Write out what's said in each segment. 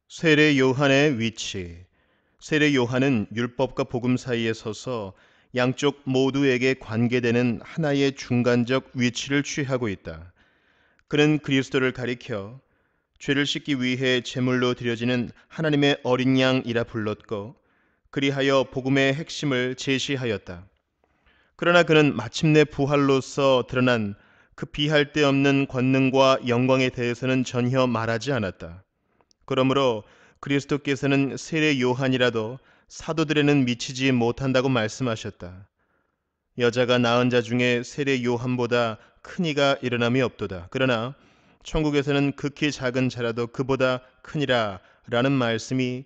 세례 요한의 위치. 세례 요한은 율법과 복음 사이에 서서 양쪽 모두에게 관계되는 하나의 중간적 위치를 취하고 있다. 그는 그리스도를 가리켜 죄를 씻기 위해 제물로 드려지는 하나님의 어린 양이라 불렀고, 그리하여 복음의 핵심을 제시하였다. 그러나 그는 마침내 부활로서 드러난 그 비할 데 없는 권능과 영광에 대해서는 전혀 말하지 않았다. 그러므로 그리스도께서는 세례 요한이라도 사도들에는 미치지 못한다고 말씀하셨다. 여자가 낳은 자 중에 세례 요한보다 큰 이가 일어남이 없도다. 그러나 천국에서는 극히 작은 자라도 그보다 크니라 라는 말씀이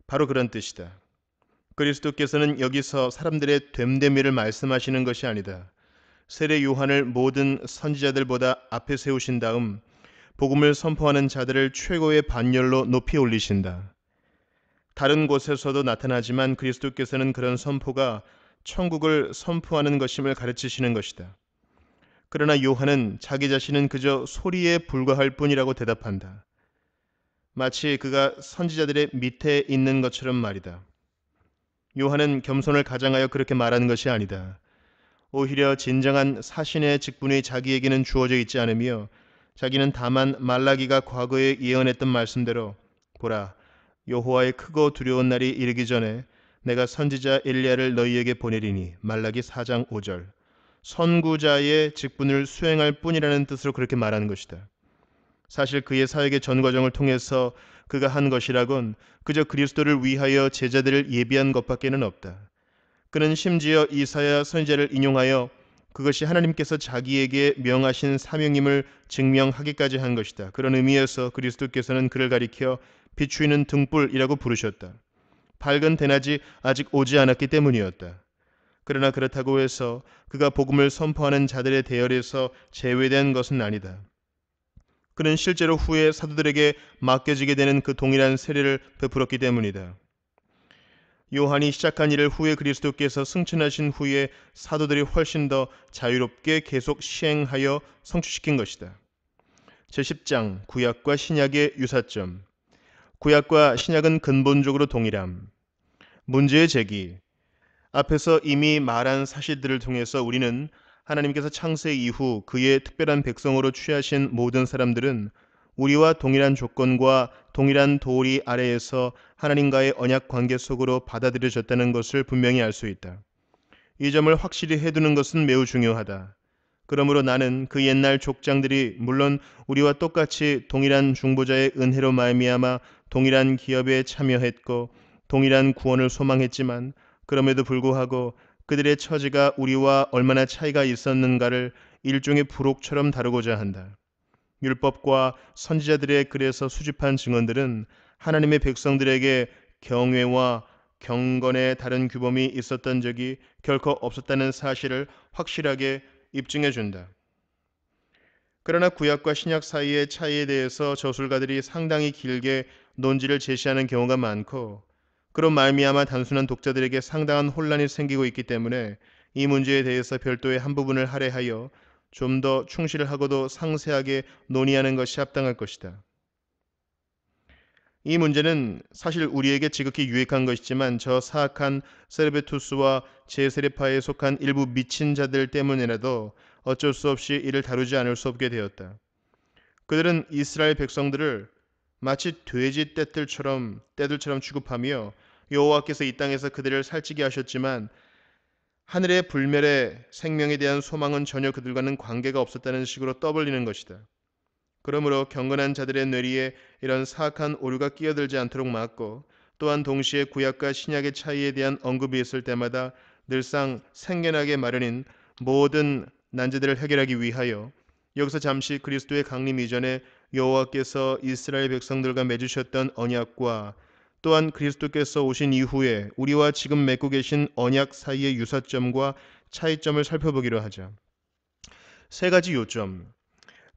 바로 그런 뜻이다. 그리스도께서는 여기서 사람들의 됨됨이를 말씀하시는 것이 아니다. 세례 요한을 모든 선지자들보다 앞에 세우신 다음 복음을 선포하는 자들을 최고의 반열로 높이 올리신다. 다른 곳에서도 나타나지만 그리스도께서는 그런 선포가 천국을 선포하는 것임을 가르치시는 것이다. 그러나 요한은 자기 자신은 그저 소리에 불과할 뿐이라고 대답한다. 마치 그가 선지자들의 밑에 있는 것처럼 말이다. 요한은 겸손을 가장하여 그렇게 말하는 것이 아니다. 오히려 진정한 사신의 직분이 자기에게는 주어져 있지 않으며, 자기는 다만 말라기가 과거에 예언했던 말씀대로 보라, 여호와의 크고 두려운 날이 이르기 전에 내가 선지자 엘리야를 너희에게 보내리니, 말라기 4장 5절, 선구자의 직분을 수행할 뿐이라는 뜻으로 그렇게 말하는 것이다. 사실 그의 사역의 전 과정을 통해서 그가 한 것이라곤 그저 그리스도를 위하여 제자들을 예비한 것밖에는 없다. 그는 심지어 이사야 선지자를 인용하여 그것이 하나님께서 자기에게 명하신 사명임을 증명하기까지 한 것이다. 그런 의미에서 그리스도께서는 그를 가리켜 비추이는 등불이라고 부르셨다. 밝은 대낮이 아직 오지 않았기 때문이었다. 그러나 그렇다고 해서 그가 복음을 선포하는 자들의 대열에서 제외된 것은 아니다. 그는 실제로 후에 사도들에게 맡겨지게 되는 그 동일한 세례를 베풀었기 때문이다. 요한이 시작한 일을 후에 그리스도께서 승천하신 후에 사도들이 훨씬 더 자유롭게 계속 시행하여 성취시킨 것이다. 제10장 구약과 신약의 유사점. 구약과 신약은 근본적으로 동일함. 문제의 제기. 앞에서 이미 말한 사실들을 통해서 우리는 하나님께서 창세 이후 그의 특별한 백성으로 취하신 모든 사람들은 우리와 동일한 조건과 동일한 도리 아래에서 하나님과의 언약 관계 속으로 받아들여졌다는 것을 분명히 알 수 있다. 이 점을 확실히 해두는 것은 매우 중요하다. 그러므로 나는 그 옛날 족장들이 물론 우리와 똑같이 동일한 중보자의 은혜로 말미암아 동일한 기업에 참여했고 동일한 구원을 소망했지만, 그럼에도 불구하고 그들의 처지가 우리와 얼마나 차이가 있었는가를 일종의 부록처럼 다루고자 한다. 율법과 선지자들의 글에서 수집한 증언들은 하나님의 백성들에게 경외와 경건의 다른 규범이 있었던 적이 결코 없었다는 사실을 확실하게 입증해 준다. 그러나 구약과 신약 사이의 차이에 대해서 저술가들이 상당히 길게 논지를 제시하는 경우가 많고, 그런 말미암아 단순한 독자들에게 상당한 혼란이 생기고 있기 때문에 이 문제에 대해서 별도의 한 부분을 할애하여 좀 더 충실하고도 상세하게 논의하는 것이 합당할 것이다. 이 문제는 사실 우리에게 지극히 유익한 것이지만 저 사악한 세르베투스와 제세례파에 속한 일부 미친 자들 때문이라도 어쩔 수 없이 이를 다루지 않을 수 없게 되었다. 그들은 이스라엘 백성들을 마치 돼지 떼들처럼 취급하며 여호와께서 이 땅에서 그들을 살찌게 하셨지만 하늘의 불멸의 생명에 대한 소망은 전혀 그들과는 관계가 없었다는 식으로 떠벌리는 것이다. 그러므로 경건한 자들의 뇌리에 이런 사악한 오류가 끼어들지 않도록 막고, 또한 동시에 구약과 신약의 차이에 대한 언급이 있을 때마다 늘상 생겨나게 마련인 모든 난제들을 해결하기 위하여 여기서 잠시 그리스도의 강림 이전에 여호와께서 이스라엘 백성들과 맺으셨던 언약과 또한 그리스도께서 오신 이후에 우리와 지금 맺고 계신 언약 사이의 유사점과 차이점을 살펴보기로 하자. 세 가지 요점.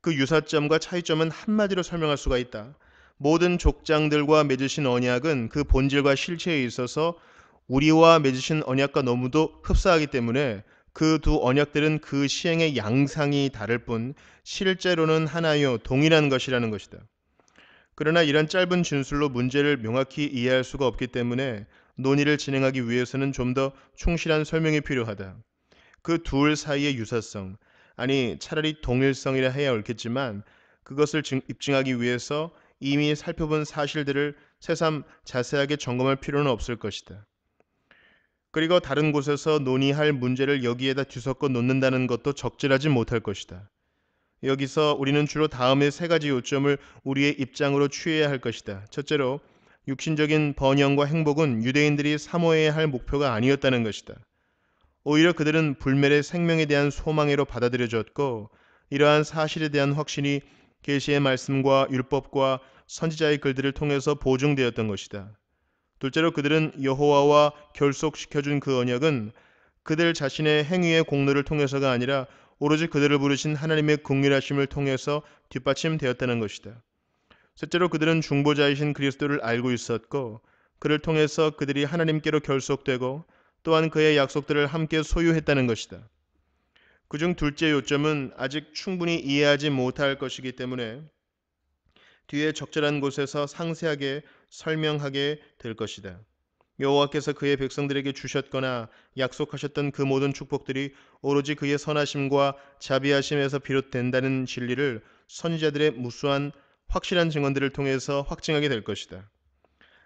그 유사점과 차이점은 한마디로 설명할 수가 있다. 모든 족장들과 맺으신 언약은 그 본질과 실체에 있어서 우리와 맺으신 언약과 너무도 흡사하기 때문에 그 두 언약들은 그 시행의 양상이 다를 뿐 실제로는 하나요 동일한 것이라는 것이다. 그러나 이런 짧은 진술로 문제를 명확히 이해할 수가 없기 때문에 논의를 진행하기 위해서는 좀 더 충실한 설명이 필요하다. 그 둘 사이의 유사성, 아니 차라리 동일성이라 해야 옳겠지만 그것을 입증하기 위해서 이미 살펴본 사실들을 새삼 자세하게 점검할 필요는 없을 것이다. 그리고 다른 곳에서 논의할 문제를 여기에다 뒤섞어 놓는다는 것도 적절하지 못할 것이다. 여기서 우리는 주로 다음의 세 가지 요점을 우리의 입장으로 취해야 할 것이다. 첫째로, 육신적인 번영과 행복은 유대인들이 사모해야 할 목표가 아니었다는 것이다. 오히려 그들은 불멸의 생명에 대한 소망으로 받아들여졌고, 이러한 사실에 대한 확신이 계시의 말씀과 율법과 선지자의 글들을 통해서 보증되었던 것이다. 둘째로, 그들은 여호와와 결속시켜준 그 언약은 그들 자신의 행위의 공로를 통해서가 아니라 오로지 그들을 부르신 하나님의 긍휼하심을 통해서 뒷받침되었다는 것이다. 셋째로, 그들은 중보자이신 그리스도를 알고 있었고 그를 통해서 그들이 하나님께로 결속되고 또한 그의 약속들을 함께 소유했다는 것이다. 그중 둘째 요점은 아직 충분히 이해하지 못할 것이기 때문에 뒤에 적절한 곳에서 상세하게 설명하게 될 것이다. 여호와께서 그의 백성들에게 주셨거나 약속하셨던 그 모든 축복들이 오로지 그의 선하심과 자비하심에서 비롯된다는 진리를 선지자들의 무수한 확실한 증언들을 통해서 확증하게 될 것이다.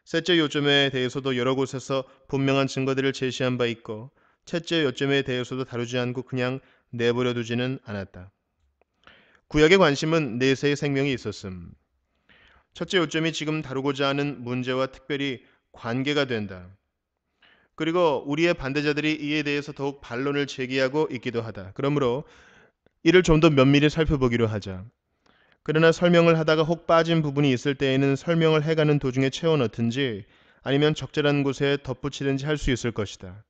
셋째 요점에 대해서도 여러 곳에서 분명한 증거들을 제시한 바 있고 셋째 요점에 대해서도 다루지 않고 그냥 내버려 두지는 않았다. 구약의 관심은 내세의 생명이 있었음. 첫째 요점이 지금 다루고자 하는 문제와 특별히 관계가 된다. 그리고 우리의 반대자들이 이에 대해서 더욱 반론을 제기하고 있기도 하다. 그러므로 이를 좀 더 면밀히 살펴보기로 하자. 그러나 설명을 하다가 혹 빠진 부분이 있을 때에는 설명을 해가는 도중에 채워 넣든지 아니면 적절한 곳에 덧붙이든지 할 수 있을 것이다.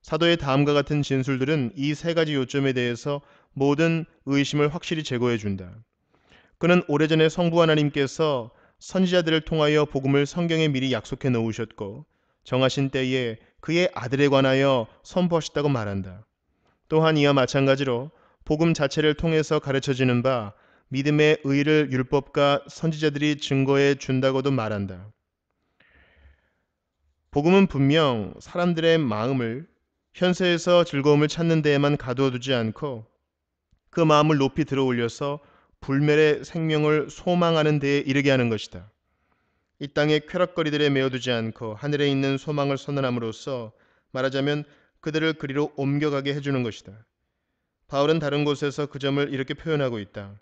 사도의 다음과 같은 진술들은 이 세 가지 요점에 대해서 모든 의심을 확실히 제거해 준다. 그는 오래전에 성부 하나님께서 선지자들을 통하여 복음을 성경에 미리 약속해 놓으셨고 정하신 때에 그의 아들에 관하여 선포하셨다고 말한다. 또한 이와 마찬가지로 복음 자체를 통해서 가르쳐지는 바 믿음의 의를 율법과 선지자들이 증거해 준다고도 말한다. 복음은 분명 사람들의 마음을 현세에서 즐거움을 찾는 데에만 가두어두지 않고 그 마음을 높이 들어올려서 불멸의 생명을 소망하는 데에 이르게 하는 것이다. 이 땅의 쾌락거리들에 메어두지 않고 하늘에 있는 소망을 선언함으로써 말하자면 그들을 그리로 옮겨가게 해주는 것이다. 바울은 다른 곳에서 그 점을 이렇게 표현하고 있다.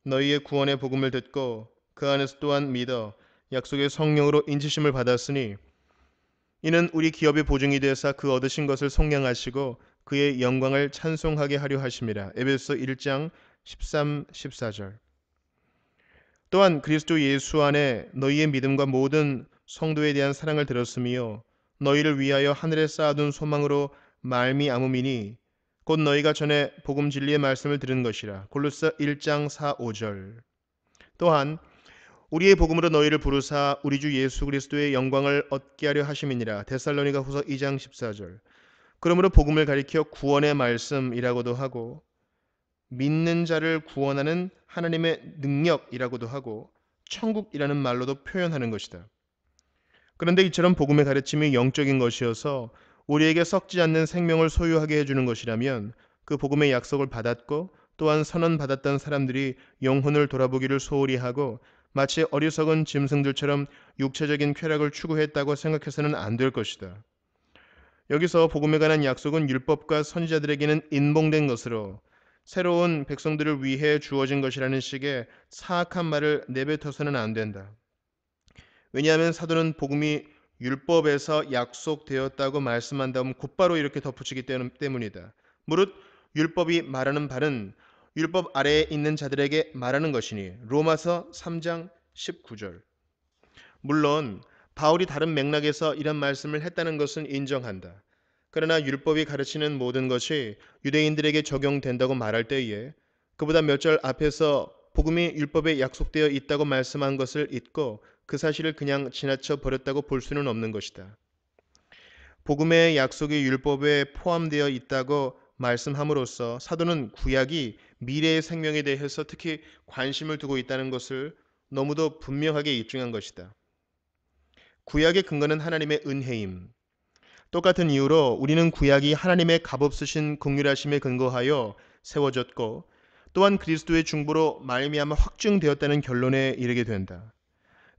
너희의 구원의 복음을 듣고 그 안에서 또한 믿어 약속의 성령으로 인치심을 받았으니 이는 우리 기업의 보증이 되사 그 얻으신 것을 속량하시고 그의 영광을 찬송하게 하려 하심이라. 에베소 1장 13, 14절. 또한 그리스도 예수 안에 너희의 믿음과 모든 성도에 대한 사랑을 들었으며 너희를 위하여 하늘에 쌓아둔 소망으로 말미암음이니 곧 너희가 전에 복음 진리의 말씀을 들은 것이라. 골로새 1장 4, 5절. 또한 우리의 복음으로 너희를 부르사 우리 주 예수 그리스도의 영광을 얻게 하려 하심이니라. 데살로니가 후서 2장 14절. 그러므로 복음을 가리켜 구원의 말씀이라고도 하고 믿는 자를 구원하는 하나님의 능력이라고도 하고 천국이라는 말로도 표현하는 것이다. 그런데 이처럼 복음의 가르침이 영적인 것이어서 우리에게 썩지 않는 생명을 소유하게 해주는 것이라면 그 복음의 약속을 받았고 또한 선언받았던 사람들이 영혼을 돌아보기를 소홀히 하고 마치 어리석은 짐승들처럼 육체적인 쾌락을 추구했다고 생각해서는 안 될 것이다. 여기서 복음에 관한 약속은 율법과 선지자들에게는 인봉된 것으로 새로운 백성들을 위해 주어진 것이라는 식의 사악한 말을 내뱉어서는 안 된다. 왜냐하면 사도는 복음이 율법에서 약속되었다고 말씀한 다음 곧바로 이렇게 덧붙이기 때문이다. 무릇 율법이 말하는 바는 율법 아래에 있는 자들에게 말하는 것이니 로마서 3장 19절. 물론 바울이 다른 맥락에서 이런 말씀을 했다는 것은 인정한다. 그러나 율법이 가르치는 모든 것이 유대인들에게 적용된다고 말할 때에 그보다 몇 절 앞에서 복음이 율법에 약속되어 있다고 말씀한 것을 잊고 그 사실을 그냥 지나쳐 버렸다고 볼 수는 없는 것이다. 복음의 약속이 율법에 포함되어 있다고 말씀함으로써 사도는 구약이 미래의 생명에 대해서 특히 관심을 두고 있다는 것을 너무도 분명하게 입증한 것이다. 구약의 근거는 하나님의 은혜임. 똑같은 이유로 우리는 구약이 하나님의 값없으신 긍휼하심에 근거하여 세워졌고 또한 그리스도의 중보로 말미암아 확증되었다는 결론에 이르게 된다.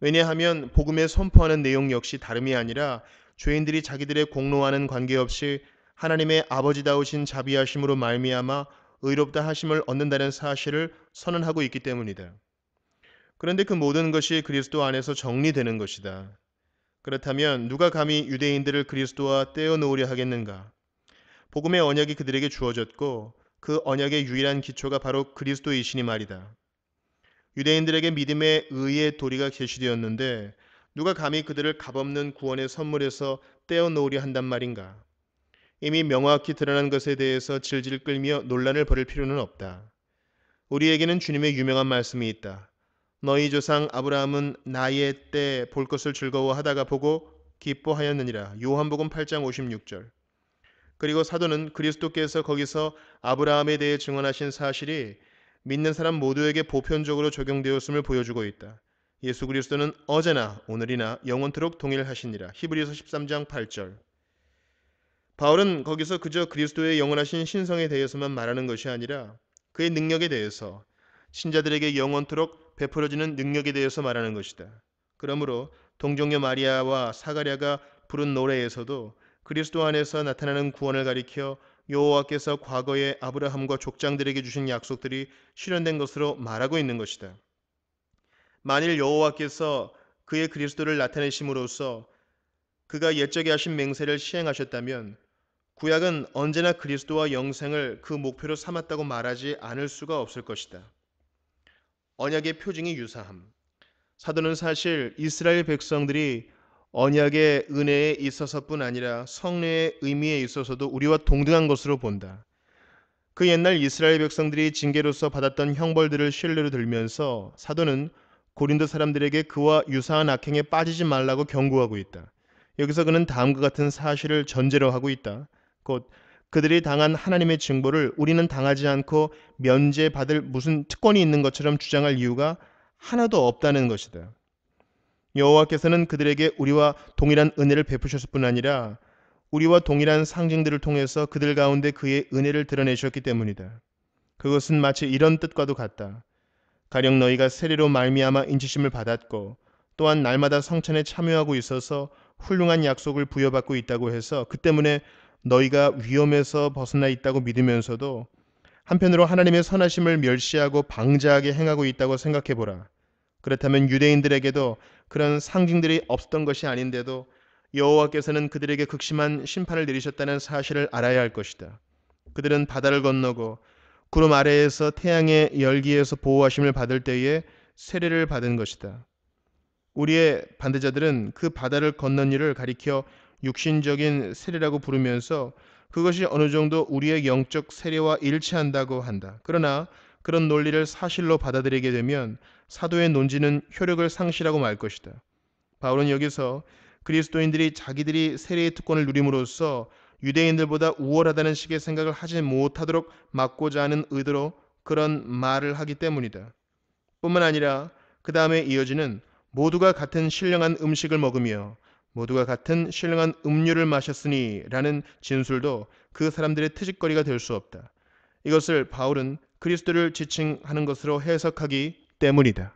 왜냐하면 복음에 선포하는 내용 역시 다름이 아니라 죄인들이 자기들의 공로와는 관계없이 하나님의 아버지다우신 자비하심으로 말미암아 의롭다 하심을 얻는다는 사실을 선언하고 있기 때문이다. 그런데 그 모든 것이 그리스도 안에서 정리되는 것이다. 그렇다면 누가 감히 유대인들을 그리스도와 떼어놓으려 하겠는가? 복음의 언약이 그들에게 주어졌고 그 언약의 유일한 기초가 바로 그리스도이시니 말이다. 유대인들에게 믿음의 의의 도리가 계시되었는데 누가 감히 그들을 값없는 구원의 선물에서 떼어놓으려 한단 말인가? 이미 명확히 드러난 것에 대해서 질질 끌며 논란을 벌일 필요는 없다. 우리에게는 주님의 유명한 말씀이 있다. 너희 조상 아브라함은 나의 때 볼 것을 즐거워하다가 보고 기뻐하였느니라. 요한복음 8장 56절. 그리고 사도는 그리스도께서 거기서 아브라함에 대해 증언하신 사실이 믿는 사람 모두에게 보편적으로 적용되었음을 보여주고 있다. 예수 그리스도는 어제나 오늘이나 영원토록 동일하시니라. 히브리서 13장 8절. 바울은 거기서 그저 그리스도의 영원하신 신성에 대해서만 말하는 것이 아니라 그의 능력에 대해서 신자들에게 영원토록 베풀어지는 능력에 대해서 말하는 것이다. 그러므로 동정녀 마리아와 사가랴가 부른 노래에서도 그리스도 안에서 나타나는 구원을 가리켜 여호와께서 과거에 아브라함과 족장들에게 주신 약속들이 실현된 것으로 말하고 있는 것이다. 만일 여호와께서 그의 그리스도를 나타내심으로써 그가 옛적에 하신 맹세를 시행하셨다면 구약은 언제나 그리스도와 영생을 그 목표로 삼았다고 말하지 않을 수가 없을 것이다. 언약의 표징이 유사함. 사도는 사실 이스라엘 백성들이 언약의 은혜에 있어서뿐 아니라 성례의 의미에 있어서도 우리와 동등한 것으로 본다. 그 옛날 이스라엘 백성들이 징계로서 받았던 형벌들을 신뢰로 들면서 사도는 고린도 사람들에게 그와 유사한 악행에 빠지지 말라고 경고하고 있다. 여기서 그는 다음과 같은 사실을 전제로 하고 있다. 곧 그들이 당한 하나님의 징벌을 우리는 당하지 않고 면제받을 무슨 특권이 있는 것처럼 주장할 이유가 하나도 없다는 것이다. 여호와께서는 그들에게 우리와 동일한 은혜를 베푸셨을 뿐 아니라 우리와 동일한 상징들을 통해서 그들 가운데 그의 은혜를 드러내셨기 때문이다. 그것은 마치 이런 뜻과도 같다. 가령 너희가 세례로 말미암아 인치심을 받았고 또한 날마다 성찬에 참여하고 있어서 훌륭한 약속을 부여받고 있다고 해서 그 때문에 너희가 위험에서 벗어나 있다고 믿으면서도 한편으로 하나님의 선하심을 멸시하고 방자하게 행하고 있다고 생각해보라. 그렇다면 유대인들에게도 그런 상징들이 없었던 것이 아닌데도 여호와께서는 그들에게 극심한 심판을 내리셨다는 사실을 알아야 할 것이다. 그들은 바다를 건너고 구름 아래에서 태양의 열기에서 보호하심을 받을 때에 세례를 받은 것이다. 우리의 반대자들은 그 바다를 건넌 일을 가리켜 육신적인 세례라고 부르면서 그것이 어느 정도 우리의 영적 세례와 일치한다고 한다. 그러나 그런 논리를 사실로 받아들이게 되면 사도의 논지는 효력을 상실하고 말 것이다. 바울은 여기서 그리스도인들이 자기들이 세례의 특권을 누림으로써 유대인들보다 우월하다는 식의 생각을 하지 못하도록 막고자 하는 의도로 그런 말을 하기 때문이다. 뿐만 아니라 그 다음에 이어지는 모두가 같은 신령한 음식을 먹으며 모두가 같은 신령한 음료를 마셨으니 라는 진술도 그 사람들의 트집거리가 될 수 없다. 이것을 바울은 그리스도를 지칭하는 것으로 해석하기 때문이다.